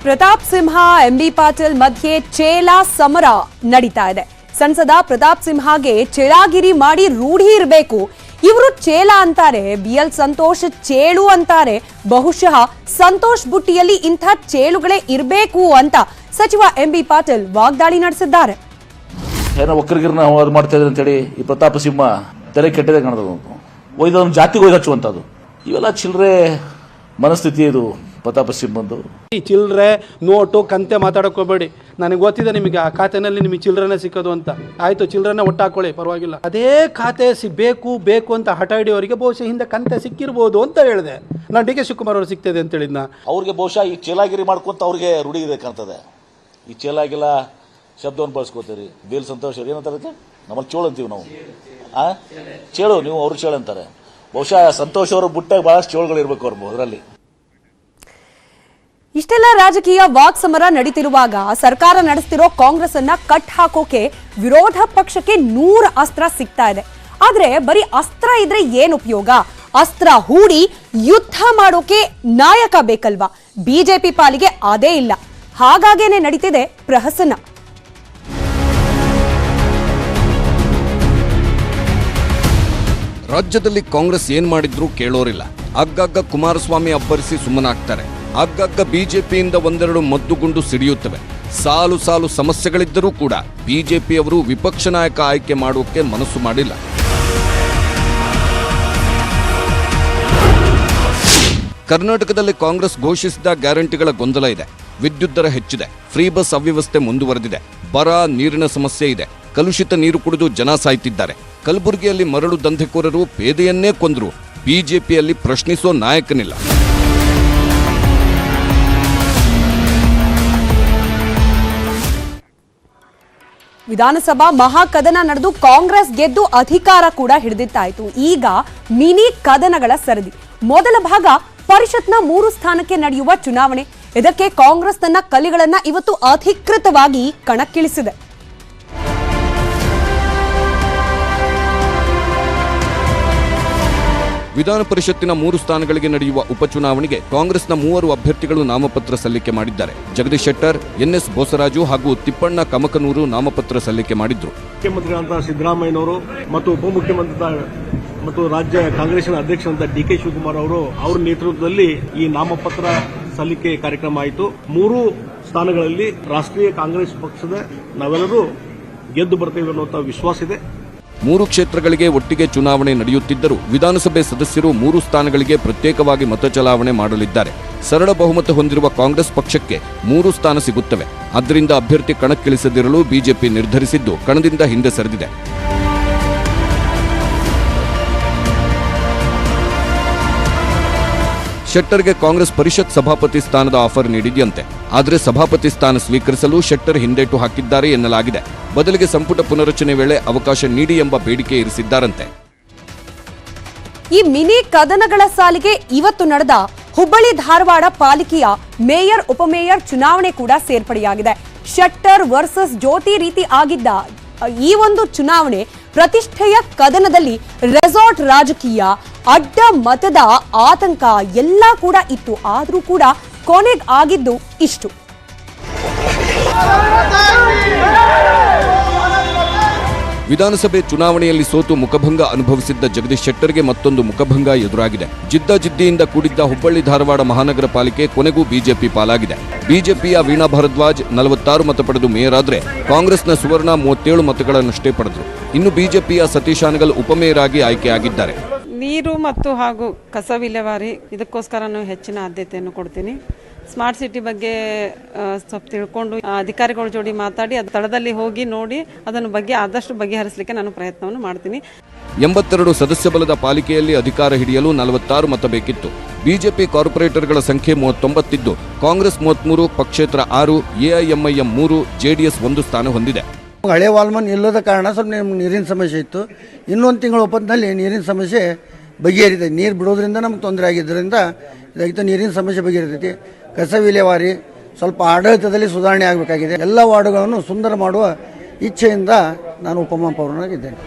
Pratap Simha MB Patil ಮಧ್ಯೆ ಚೇಲಾ ಸಮರ ನಡೀತಾ ಇದೆ. ಸಂಸದ ಪ್ರತಾಪ್ ಸಿಂಹಗೆ ಚೇಳಾಗಿರಿ ಮಾಡಿ ರೂಢಿ ಇರಬೇಕು. ಇವರು ಚೇಲ ಅಂತಾರೆ, ಬಿಎಲ್ ಸಂತೋಷ್ ಚೇಳು ಅಂತಾರೆ. ಬಹುಶಃ ಸಂತೋಷ್ ಬುಟ್ಟಿಯಲ್ಲಿ ಇಂಥ ಚೇಳುಗಳೇ ಇರಬೇಕು ಅಂತ ಸಚಿವ ಎಂಬಿ ಪಾಟೀಲ್ ವಾಗ್ದಾಳಿ ನಡೆಸಿದ್ದಾರೆ. ಏನೋ ಒಕ್ಕರಿಗಿರನ್ನ ಮಾಡ್ತಾ ಇದ್ರೆ ಅಂತೇಳಿ ಈ ಪ್ರತಾಪ ಸಿಂಹ ತಲೆ ಕೆಟ್ಟದೆ ಕಾಣೋದು, ಒಯ್ದವನು ಜಾತಿಗೆ ಒಯ್ದು ಹಚ್ಚುವಂಥದ್ದು. ಇವೆಲ್ಲ ಚಿಲ್ಲರೆ ಮನಸ್ಥಿತಿ ಇದು ಪ್ರತಾಪ ಸಿಂಹಂದು. ಈ ಚಿಲ್ಲರೆ ನೋಟು ಕಂತೆ ಮಾತಾಡೋಕೋಬೇಡಿ. ನನಗೆ ಗೊತ್ತಿದೆ ನಿಮಗೆ ಆ ಖಾತೆನಲ್ಲಿ ನಿಮಗೆ ಚಿಲ್ಲರೆನೇ ಸಿಕ್ಕೋದು ಅಂತ. ಆಯ್ತು, ಚಿಲ್ಲರೆನೇ ಒಟ್ಟಾಕೊಳ್ಳಿ, ಪರವಾಗಿಲ್ಲ. ಅದೇ ಖಾತೆ ಬೇಕು ಅಂತ ಹಠ ಹಿಡಿಯೋರಿಗೆ ಬಹುಶಃ ಹಿಂದೆ ಕಂತೆ ಸಿಕ್ಕಿರ್ಬೋದು ಅಂತ ಹೇಳಿದೆ ನಾನು. ಡಿ ಕೆ ಶಿವಕುಮಾರ್ ಅವರು ಸಿಗ್ತದೆ ಅಂತ ಹೇಳಿದ್ನ. ಅವ್ರಿಗೆ ಬಹುಶಃ ಈ ಚೇಲಾಗಿರಿ ಮಾಡ್ಕೊಂತ ಅವ್ರಿಗೆ ರೂಢಿ ಇದೆ ಕಾಣ್ತದೆ. ಈ ಚೇಲಾಗಿಲ್ಲ ಶಬ್ದವನ್ನು ಬಳಸ್ಕೋತೀರಿ. ಬೇಲ್ ಸಂತೋಷ್ ಏನಂತಾರೆ, ನಮ್ಮಲ್ಲಿ ಚೋಳು ಅಂತೀವಿ ನಾವು. ಚೇಳು, ನೀವು ಅವರು ಚೇಳು ಅಂತಾರೆ. ಬಹುಶಃ ಸಂತೋಷ್ ಅವರು ಬುಟ್ಟಾಗ ಬಹಳಷ್ಟು ಚೇಳುಗಳು ಇರಬೇಕು ಅವ್ರು ಅದರಲ್ಲಿ. ಇಷ್ಟೆಲ್ಲ ರಾಜಕೀಯ ವಾಕ್ಸಮರ ನಡೀತಿರುವಾಗ ಸರ್ಕಾರ ನಡೆಸ್ತಿರೋ ಕಾಂಗ್ರೆಸ್ ಅನ್ನ ಕಟ್ ಹಾಕೋಕೆ ವಿರೋಧ ಪಕ್ಷಕ್ಕೆ 100 ಅಸ್ತ್ರ ಸಿಗ್ತಾ ಇದೆ. ಆದ್ರೆ ಬರೀ ಅಸ್ತ್ರ ಇದ್ರೆ ಏನ್ ಉಪಯೋಗ? ಅಸ್ತ್ರ ಹೂಡಿ ಯುದ್ಧ ಮಾಡೋಕೆ ನಾಯಕ ಬೇಕಲ್ವಾ? ಬಿಜೆಪಿ ಪಾಲಿಗೆ ಅದೇ ಇಲ್ಲ. ಹಾಗಾಗೇನೆ ನಡೀತಿದೆ ಪ್ರಹಸನ. ರಾಜ್ಯದಲ್ಲಿ ಕಾಂಗ್ರೆಸ್ ಏನ್ ಮಾಡಿದ್ರೂ ಕೇಳೋರಿಲ್ಲ. ಆಗಾಗ ಕುಮಾರಸ್ವಾಮಿ ಅಬ್ಬರಿಸಿ ಸುಮ್ಮನಾಗ್ತಾರೆ. ಆಗಾಗ ಬಿಜೆಪಿಯಿಂದ ಒಂದೆರಡು ಮದ್ದುಗುಂಡು ಸಿಡಿಯುತ್ತವೆ. ಸಾಲು ಸಾಲು ಸಮಸ್ಯೆಗಳಿದ್ದರೂ ಕೂಡ ಬಿಜೆಪಿಯವರು ವಿಪಕ್ಷ ನಾಯಕ ಆಯ್ಕೆ ಮಾಡೋಕೆ ಮನಸ್ಸು ಮಾಡಿಲ್ಲ. ಕರ್ನಾಟಕದಲ್ಲಿ ಕಾಂಗ್ರೆಸ್ ಘೋಷಿಸಿದ ಗ್ಯಾರಂಟಿಗಳ ಗೊಂದಲ ಇದೆ. ವಿದ್ಯುತ್ ದರ ಹೆಚ್ಚಿದೆ, ಫ್ರೀ ಬಸ್ ಅವ್ಯವಸ್ಥೆ ಮುಂದುವರೆದಿದೆ, ಬರ, ನೀರಿನ ಸಮಸ್ಯೆ ಇದೆ, ಕಲುಷಿತ ನೀರು ಕುಡಿದು ಜನ ಸಾಯ್ತಿದ್ದಾರೆ. ಕಲಬುರಗಿಯಲ್ಲಿ ಮರಳು ದಂಧೆಕೋರರು ಪೇದೆಯನ್ನೇ ಕೊಂದ್ರು. ಬಿಜೆಪಿಯಲ್ಲಿ ಪ್ರಶ್ನಿಸೋ ನಾಯಕನಿಲ್ಲ. ವಿಧಾನಸಭಾ ಮಹಾಕದನ ನಡೆದು ಕಾಂಗ್ರೆಸ್ ಗೆದ್ದು ಅಧಿಕಾರ ಕೂಡ ಹಿಡಿದಿತ್ತಾಯಿತು. ಈಗ ಮಿನಿ ಕದನಗಳ ಸರದಿ. ಮೊದಲ ಭಾಗ ಪರಿಷತ್ನ 3 ಸ್ಥಾನಕ್ಕೆ ನಡೆಯುವ ಚುನಾವಣೆ. ಇದಕ್ಕೆ ಕಾಂಗ್ರೆಸ್ ತನ್ನ ಕಲಿಗಳನ್ನ ಇವತ್ತು ಅಧಿಕೃತವಾಗಿ ಕಣಕ್ಕಿಳಿಸಿದೆ. ವಿಧಾನ ಪರಿಷತ್ತಿನ 3 ಸ್ಥಾನಗಳಿಗೆ ನಡೆಯುವ ಉಪಚುನಾವಣೆಗೆ ಕಾಂಗ್ರೆಸ್ನ 3 ಅಭ್ಯರ್ಥಿಗಳು ನಾಮಪತ್ರ ಸಲ್ಲಿಕೆ ಮಾಡಿದ್ದಾರೆ. ಜಗದೀಶ್ ಶೆಟ್ಟರ್, ಎನ್ಎಸ್ ಬೋಸರಾಜು ಹಾಗೂ ತಿಪ್ಪಣ್ಣ ಕಮಕನೂರು ನಾಮಪತ್ರ ಸಲ್ಲಿಕೆ ಮಾಡಿದ್ರು. ಮುಖ್ಯಮಂತ್ರಿಗಳಂತ ಸಿದ್ದರಾಮಯ್ಯನವರು ಮತ್ತು ಉಪಮುಖ್ಯಮಂತ್ರಿ ಮತ್ತು ರಾಜ್ಯ ಕಾಂಗ್ರೆಸ್ನ ಅಧ್ಯಕ್ಷರಂತ ಡಿ ಕೆ ಶಿವಕುಮಾರ್ ಅವರ ನೇತೃತ್ವದಲ್ಲಿ ಈ ನಾಮಪತ್ರ ಸಲ್ಲಿಕೆ ಕಾರ್ಯಕ್ರಮ ಆಯಿತು. 3 ಸ್ಥಾನಗಳಲ್ಲಿ ರಾಷ್ಟ್ರೀಯ ಕಾಂಗ್ರೆಸ್ ಪಕ್ಷದ ನಾವೆಲ್ಲರೂ ಗೆದ್ದು ಬರ್ತೇವೆ ಅನ್ನುವಂಥ ವಿಶ್ವಾಸ ಇದೆ. 3 ಕ್ಷೇತ್ರಗಳಿಗೆ ಒಟ್ಟಿಗೆ ಚುನಾವಣೆ ನಡೆಯುತ್ತಿದ್ದರೂ ವಿಧಾನಸಭೆ ಸದಸ್ಯರು 3 ಸ್ಥಾನಗಳಿಗೆ ಪ್ರತ್ಯೇಕವಾಗಿ ಮತ ಚಲಾವಣೆ ಮಾಡಲಿದ್ದಾರೆ. ಸರಳ ಬಹುಮತ ಹೊಂದಿರುವ ಕಾಂಗ್ರೆಸ್ ಪಕ್ಷಕ್ಕೆ 3 ಸ್ಥಾನ ಸಿಗುತ್ತವೆ. ಆದ್ದರಿಂದ ಅಭ್ಯರ್ಥಿ ಕಣಕ್ಕಿಳಿಸದಿರಲು ಬಿಜೆಪಿ ನಿರ್ಧರಿಸಿದ್ದು ಕಣದಿಂದ ಹಿಂದೆ ಸರಿದಿದೆ. ಶೆಟ್ಟರ್ಗೆ ಕಾಂಗ್ರೆಸ್ ಪರಿಷತ್ ಸಭಾಪತಿ ಸ್ಥಾನದ ಆಫರ್ ನೀಡಿದೆಯಂತೆ. ಆದರೆ ಸಭಾಪತಿ ಸ್ಥಾನ ಸ್ವೀಕರಿಸಲು ಶೆಟ್ಟರ್ ಹಿಂದೇಟು ಹಾಕಿದ್ದಾರೆ ಎನ್ನಲಾಗಿದೆ. ಬದಲಿಗೆ ಸಂಪುಟ ಪುನರಚನೆ ವೇಳೆ ಅವಕಾಶ ನೀಡಿ ಎಂಬ ಬೇಡಿಕೆ ಇರಿಸಿದ್ದಾರಂತೆ. ಈ ಮಿನಿ ಕದನಗಳ ಸಾಲಿಗೆ ಇವತ್ತು ನಡೆದ ಹುಬ್ಬಳ್ಳಿ ಧಾರವಾಡ ಪಾಲಿಕೆಯ ಮೇಯರ್ ಉಪಮೇಯರ್ ಚುನಾವಣೆ ಕೂಡ ಸೇರ್ಪಡೆಯಾಗಿದೆ. ಶೆಟ್ಟರ್ ವರ್ಸಸ್ ಜ್ಯೋತಿ ರೀತಿ ಆಗಿದ್ದ ಈ ಒಂದು ಚುನಾವಣೆ ಪ್ರತಿಷ್ಠೆಯ ಕದನದಲ್ಲಿ ರೆಸಾರ್ಟ್ ರಾಜಕೀಯ, ಅಡ್ಡ ಮತದ ಆತಂಕ ಎಲ್ಲ ಕೂಡ ಇತ್ತು. ಆದರೂ ಕೂಡ ಕೊನೆಗೆ ಆಗಿದ್ದು ಇಷ್ಟು. ವಿಧಾನಸಭೆ ಚುನಾವಣೆಯಲ್ಲಿ ಸೋತು ಮುಖಭಂಗ ಅನುಭವಿಸಿದ್ದ ಜಗದೀಶ್ ಶೆಟ್ಟರ್ಗೆ ಮತ್ತೊಂದು ಮುಖಭಂಗ ಎದುರಾಗಿದೆ. ಜಿದ್ದಾಜಿದ್ದಿಯಿಂದ ಕೂಡಿದ್ದ ಹುಬ್ಬಳ್ಳಿ ಧಾರವಾಡ ಮಹಾನಗರ ಪಾಲಿಕೆ ಕೊನೆಗೂ ಬಿಜೆಪಿ ಪಾಲಾಗಿದೆ. ಬಿಜೆಪಿಯ ವೀಣಾ ಭಾರದ್ವಾಜ್ 46 ಮತ ಪಡೆದು ಮೇಯರ್ ಆದರೆ ಕಾಂಗ್ರೆಸ್ನ ಸುವರ್ಣ 37 ಮತಗಳನ್ನಷ್ಟೇ ಪಡೆದರು. ಇನ್ನು ಬಿಜೆಪಿಯ ಸತೀಶ್ ಹಾನಗಲ್ ಉಪಮೇಯರ್ ಆಗಿ ಆಯ್ಕೆಯಾಗಿದ್ದಾರೆ. ನೀರು ಮತ್ತು ಹಾಗೂ ಕಸ ವಿಲೇವಾರಿ ಇದಕ್ಕೋಸ್ಕರ ಹೆಚ್ಚಿನ ಆದ್ಯತೆಯನ್ನು ಕೊಡ್ತೀನಿ. ಸ್ಮಾರ್ಟ್ ಸಿಟಿ ಬಗ್ಗೆ ಸ್ವಲ್ಪ ತಿಳ್ಕೊಂಡು ಅಧಿಕಾರಿಗಳ ಜೋಡಿ ಮಾತಾಡಿ ಅದು ಸ್ಥಳದಲ್ಲಿ ಹೋಗಿ ನೋಡಿ ಅದನ್ನು ಆದಷ್ಟು ಬಗೆಹರಿಸಲಿಕ್ಕೆ ನಾನು ಪ್ರಯತ್ನವನ್ನು ಮಾಡ್ತೀನಿ. 82 ಸದಸ್ಯ ಬಲದ ಪಾಲಿಕೆಯಲ್ಲಿ ಅಧಿಕಾರ ಹಿಡಿಯಲು 46 ಮತ ಬೇಕಿತ್ತು. ಬಿಜೆಪಿ ಕಾರ್ಪೊರೇಟರ್ಗಳ ಸಂಖ್ಯೆ 39 ಇದ್ದು ಕಾಂಗ್ರೆಸ್ 33, ಪಕ್ಷೇತರ 6, ಎಐಎಂಐಎಂ 3, ಜೆಡಿಎಸ್ 1 ಸ್ಥಾನ ಹೊಂದಿದೆ. ಹಳೆ ವಾಲ್ಮನ್ ಇಲ್ಲದ ಕಾರಣ ಸ್ವಲ್ಪ ನೀರಿನ ಸಮಸ್ಯೆ ಇತ್ತು. ಇನ್ನೊಂದು ತಿಂಗಳ ಒಪ್ಪಂದದಲ್ಲಿ ನೀರಿನ ಸಮಸ್ಯೆ ಬಗೆಹರಿದೆ. ನೀರು ಬಿಡೋದ್ರಿಂದ ನಮ್ಗೆ ತೊಂದರೆ ಆಗಿದ್ದರಿಂದ ಇದಾಗಿತ್ತು. ನೀರಿನ ಸಮಸ್ಯೆ ಬಗೆಹರಿತೈತಿ. ಕಸ ವಿಲೇವಾರಿ ಸ್ವಲ್ಪ ಆಡಳಿತದಲ್ಲಿ ಸುಧಾರಣೆ ಆಗಬೇಕಾಗಿದೆ. ಎಲ್ಲ ವಾರ್ಡುಗಳನ್ನು ಸುಂದರ ಮಾಡುವ ಇಚ್ಛೆಯಿಂದ ನಾನು ಉಪಮಹಾಪೌರನಾಗಿದ್ದೇನೆ.